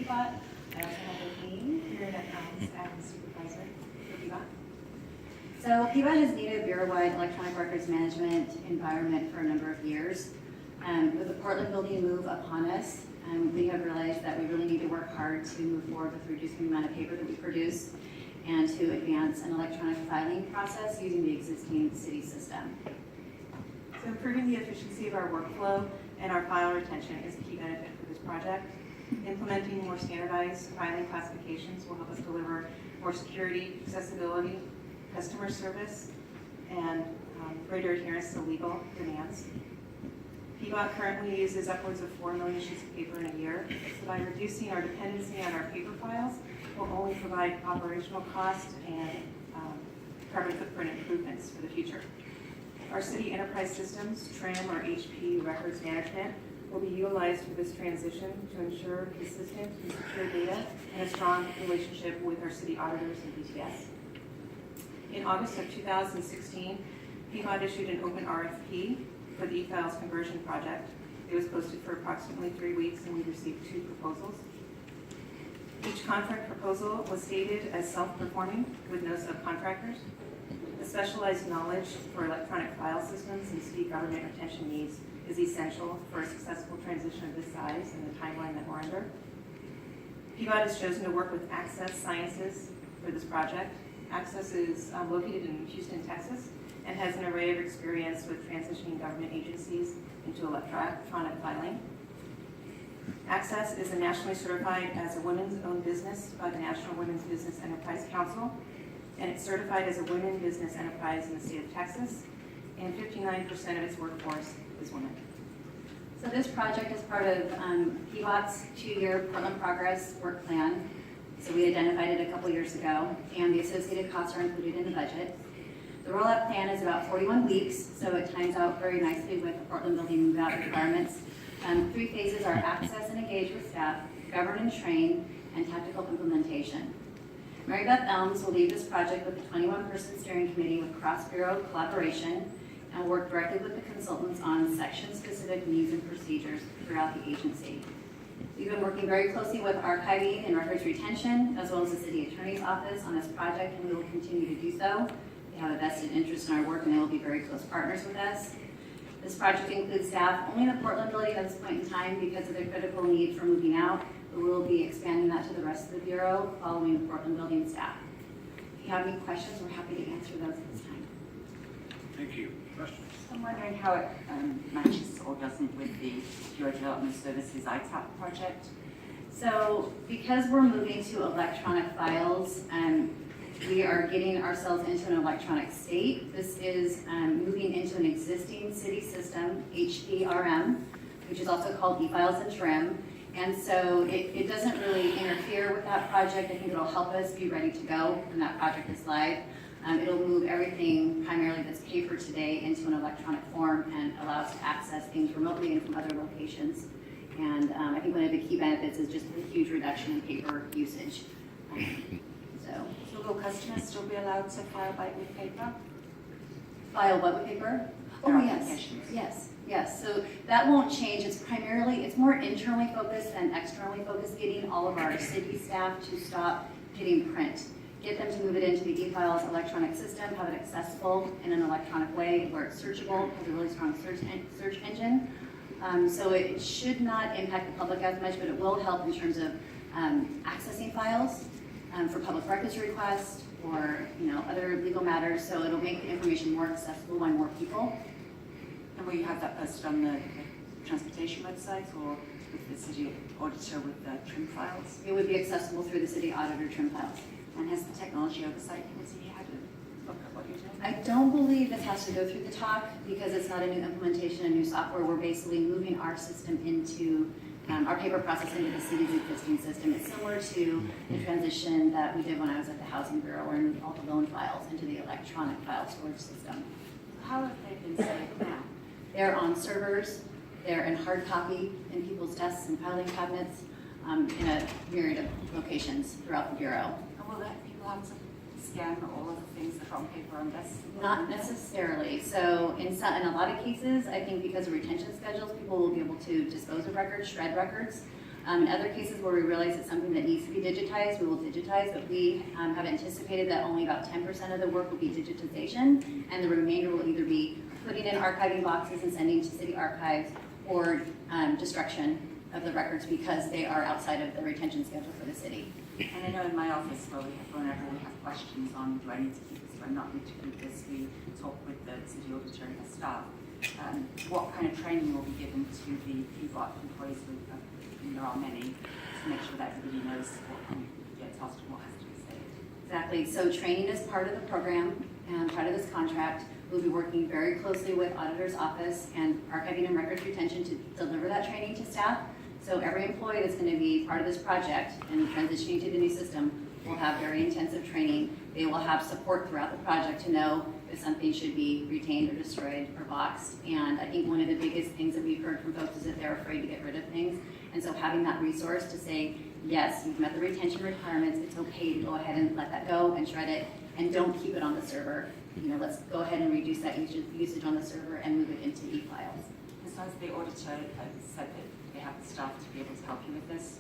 PBOT. I also have with me here as supervisor for PBOT. So PBOT has needed a bureau-wide electronic records management environment for a number of years. With the Portland building move upon us, we have realized that we really need to work hard to move forward with reducing the amount of paper that we produce and to advance an electronic filing process using the existing city system. So improving the efficiency of our workflow and our file retention is a key benefit for this project. Implementing more standardized filing classifications will help us deliver more security, accessibility, customer service, and greater adherence to legal demands. PBOT currently uses upwards of 4 million sheets of paper in a year, so by reducing our dependency on our paper files, we'll only provide operational cost and carbon footprint improvements for the future. Our city enterprise systems, TRIM or HP records management, will be utilized for this transition to ensure consistent and secure data and a strong relationship with our city auditors and BTS. In August of 2016, PBOT issued an open RFP for the e-files conversion project. It was posted for approximately 3 weeks and we received 2 proposals. Each contract proposal was stated as self-performing with no subcontractors. The specialized knowledge for electronic file systems and city government retention needs is essential for a successful transition of this size and the timeline that we're under. PBOT has chosen to work with Access Sciences for this project. Access is located in Houston, Texas, and has an array of experience with transitioning government agencies into electronic filing. Access is nationally certified as a women's-owned business by the National Women's Business Enterprise Council, and it's certified as a women business enterprise in the state of Texas, and 59% of its workforce is women. So this project is part of PBOT's 2-year Portland Progress work plan. So we identified it a couple years ago, and the associated costs are included in the budget. The rollout plan is about 41 weeks, so it times out very nicely with the Portland building move-out requirements. 3 phases are access and engage with staff, govern and train, and tactical implementation. Mary Beth Elms will lead this project with a 21-person steering committee with cross-bureau collaboration and work directly with the consultants on section-specific needs and procedures throughout the agency. We've been working very closely with archiving and records retention, as well as the city attorney's office on this project, and we will continue to do so. They have a vested interest in our work, and they will be very close partners with us. This project includes staff only in the Portland building at this point in time because of the critical need for moving out, but we will be expanding that to the rest of the Bureau following the Portland building staff. If you have any questions, we're happy to answer those at this time. Thank you. Questions? I'm wondering how it matches or doesn't with the Bureau Development Services ITAP project. So because we're moving to electronic files, we are getting ourselves into an electronic state. This is moving into an existing city system, HPRM, which is also called e-files and TRIM. And so it doesn't really interfere with that project. I think it'll help us be ready to go when that project is live. It'll move everything primarily that's paper today into an electronic form and allow us to access things remotely and from other locations. And I think one of the key benefits is just the huge reduction in paper usage. So will customers still be allowed to file with paper? File what with paper? Their Oh, yes, applications. yes. So that won't change. It's more internally focused than externally focused, getting all of our city staff to stop getting print. Get them to move it into the e-files electronic system, have it accessible in an electronic way where it's searchable, has a really strong search engine. So it should not impact the public as much, but it will help in terms of accessing files for public records requests or other legal matters. So it'll make the information more accessible by more people. And will you have that posted on the transportation website or with the city auditor with the TRIM files? It would be accessible through the city auditor TRIM files. And has the technology oversight committee had a look at what you're doing? I don't believe this has to go through the TOC because it's not a new implementation, a new software. We're basically moving our system into our paper process into the city's existing system. It's similar to the transition that we did when I was at the Housing Bureau, where we moved all the loan files into the electronic file storage system. How have they been saved now? They're on servers, they're in hard copy in people's desks and filing cabinets in a myriad of locations throughout the Bureau. And will that people have to scan all of the things that are on paper on desks? Not necessarily. So in a lot of cases, I think because of retention schedules, people will be able to dispose of records, shred records. In other cases where we realize it's something that needs to be digitized, we will digitize, but we have anticipated that only about 10% of the work will be digitization, and the remainder will either be putting in archiving boxes and sending to city archives, or destruction of the records because they are outside of the retention schedule for the city. And I know in my office, whenever we have questions on, do I need to keep this, do I not need to keep this, we talk with the city auditor and her staff. What kind of training will be given to the PBOT employees, and there are many, to make sure that everybody knows what gets asked and what has to be saved? Exactly, so training is part of the program and part of this contract. We'll be working very closely with auditor's office and archiving and records retention to deliver that training to staff. So every employee that's going to be part of this project and transitioning to the new system will have very intensive training. They will have support throughout the project to know if something should be retained or destroyed or boxed. And I think one of the biggest things that we've heard from folks is that they're afraid to get rid of things. And so having that resource to say, yes, you've met the retention requirements, it's okay to go ahead and let that go and shred it, and don't keep it on the server. You know, let's go ahead and reduce that usage on the server and move it into e-files. And so has the auditor said that they have the staff to be able to help you with this?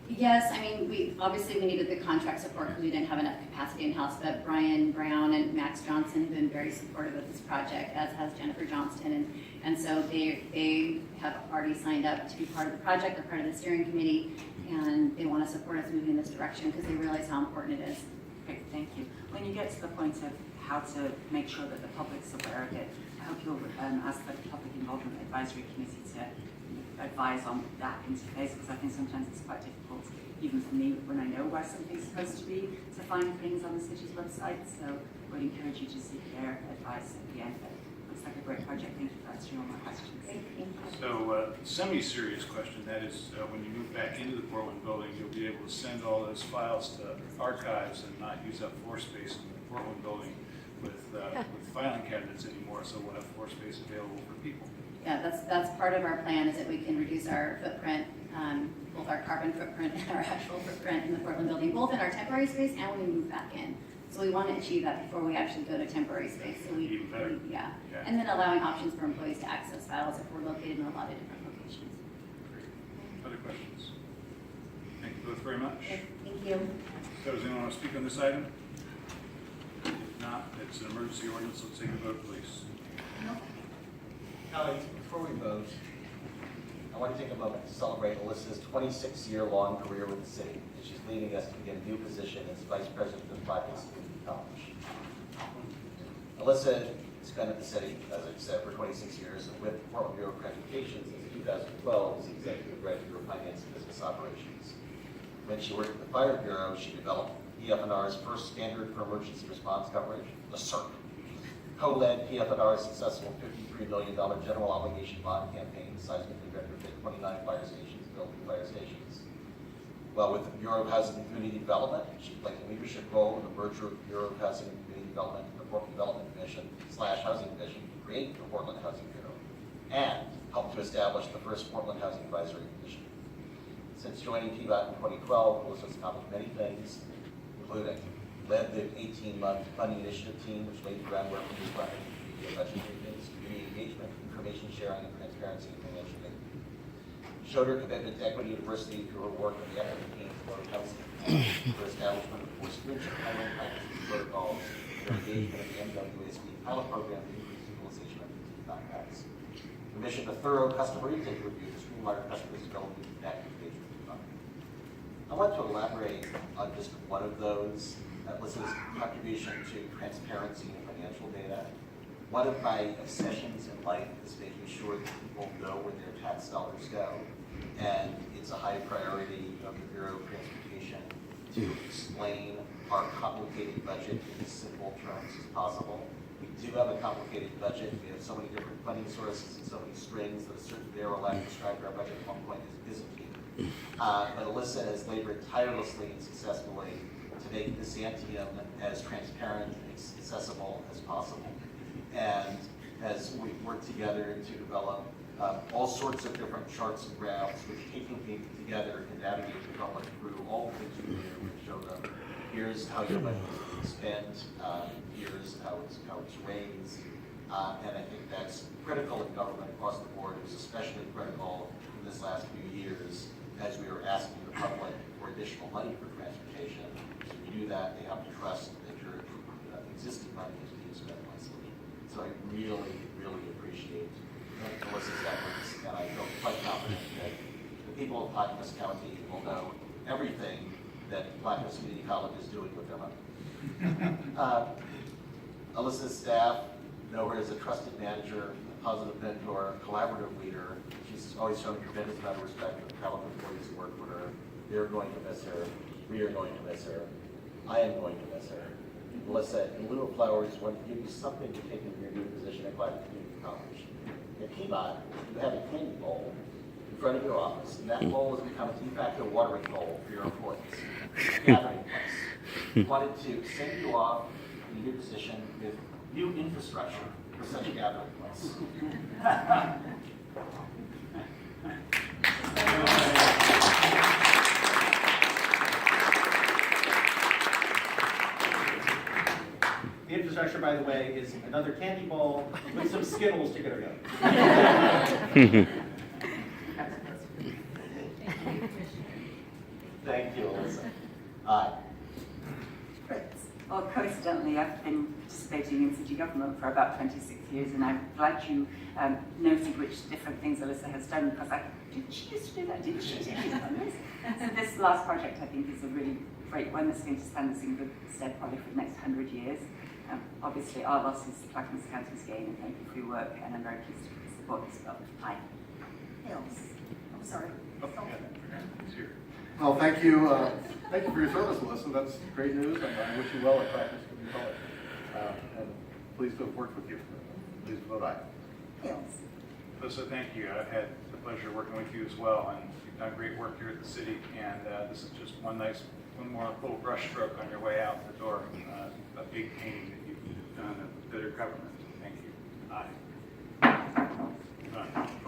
Yes, I mean, we needed the contract support because we didn't have enough capacity in-house, but Brian Brown and Max Johnson have been very supportive of this project, as has Jennifer Johnston, and so they have already signed up to be part of the project. They're part of the steering committee, and they want to support us moving in this direction because they realize how important it is. Great, thank you. When you get to the point of how to make sure that the public's aware of it, I hope you'll ask the Public Involvement Advisory Committee to advise on that interface, because I think sometimes it's quite difficult, even for me, when I know where something's supposed to be, to find things on the city's website. So I would encourage you to seek their advice at the end. But it looks like a great project. Thank you for answering all my questions. So, semi-serious question, that is, when you move back into the Portland building, you'll be able to send all those files to archives and not use up floor space in the Portland building with filing cabinets anymore, so we'll have floor space available for people. Yeah, that's part of our plan, is that we can reduce our footprint, both our carbon footprint and our actual footprint in the Portland building, both in our temporary space and when we move back in. So we want to achieve that before we actually go to temporary space. So Even better. Yeah. Yeah. And then allowing options for employees to access files if we're located in a lot of different locations. Great. Other questions? Thank you both very much. Okay, thank you. So does anyone want to speak on this item? If not, it's an emergency ordinance. Let's take a vote, please. Kelly, before we vote, I want to take a moment to celebrate Alyssa's 26-year-long career with the city, and she's leaving us to begin a new position as Vice President of Blackness Community College. Alyssa has been at the city, as I said, for 26 years, and with the Portland Bureau of Transportation since 2012 as the Executive Director of Finance and Business Operations. When she worked at the Fire Bureau, she developed PF&R's first standard for emergency response coverage, the CERC. Co-led PF&R's successful $53 million general obligation bond campaign, seismically retrofit 29 fire stations, built new fire stations. Well, with the Bureau of Housing and Community Development, she played a leadership role in the merger of the Bureau of Housing and Community Development and the Portland Development Commission / Housing Division to create the Portland Housing Bureau, and helped to establish the first Portland Housing Advisory Commission. Since joining PBOT in 2012, Alyssa's accomplished many things, including led the 18-month funding initiative team, which laid the groundwork for new funding, budget meetings, community engagement, information sharing, and transparency in financial aid. Showed her commitment to equity and diversity through her work on the equity team for housing, her establishment of more stringent hiring practices and protocols, her engagement in the MWASB pilot program to increase utilization of contracts. Commissioned a thorough customer intake review to streamline customers' ability to connect engagement with funding. I want to elaborate on just one of those. Alyssa's contribution to transparency and financial data. One of my obsessions in life is making sure that people know where their tax dollars go. And it's a high priority of the Bureau of Transportation to explain our complicated budget in as simple terms as possible. We do have a complicated budget. We have so many different funding sources and so many strings that a certain bureau like described our budget at one point as Byzantine. But Alyssa has labored tirelessly and successfully to make this Byzantium as transparent and accessible as possible. And as we work together to develop all sorts of different charts and graphs, which taking people together can navigate the public through all the things we do and show them, here's how your money is spent, here's how it's raised. And I think that's critical in government across the board. It was especially critical in this last few years as we were asking the public for additional money for transportation. So we do that, they have to trust that your existing money is being spent wisely. So I really, really appreciate Melissa's efforts, and I feel quite confident that the people of Clackamas County will know everything that Clackamas Community College is doing with their money. Alyssa's staff know her as a trusted manager, a positive mentor, collaborative leader. She's always shown a tremendous amount of respect for the talented employees who work for her. They're going to miss her. We are going to miss her. I am going to miss her. Melissa, in lieu of flowers, I want to give you something to take into your new position at Clackamas Community College. At Piedmont, you have a candy bowl in front of your office, and that bowl has become a de facto watering hole for your employees, a gathering place. We wanted to send you off in your position with new infrastructure for such a gathering place. The infrastructure, by the way, is another candy bowl with some Skittles to go. Thank you, Alyssa. Aye. Well, coincidentally, I've been participating in city government for about 26 years, and I'm glad you noted which different things Alyssa has done, because didn't she used to do that? Didn't she? So this last project, I think, is a really great one that's going to stand us in good stead probably for the next 100 years. Obviously, our loss is Clackamas County's gain, and thank you for your work, and I'm very pleased to support this bill. Aye. Hills. I'm sorry. Oh, yeah, it's here. Well, thank you for your service, Alyssa. That's great news, and I wish you well at Clackamas Community College. And pleased to have worked with you. Please vote aye. Hills. Alyssa, thank you. I've had the pleasure of working with you as well, and you've done great work here at the city, and this is just one more little brush stroke on your way out the door, a big painting that you've done of better government. Thank you. Aye.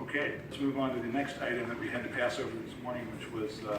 Okay, let's move on to the next item that we had to pass over this morning, which was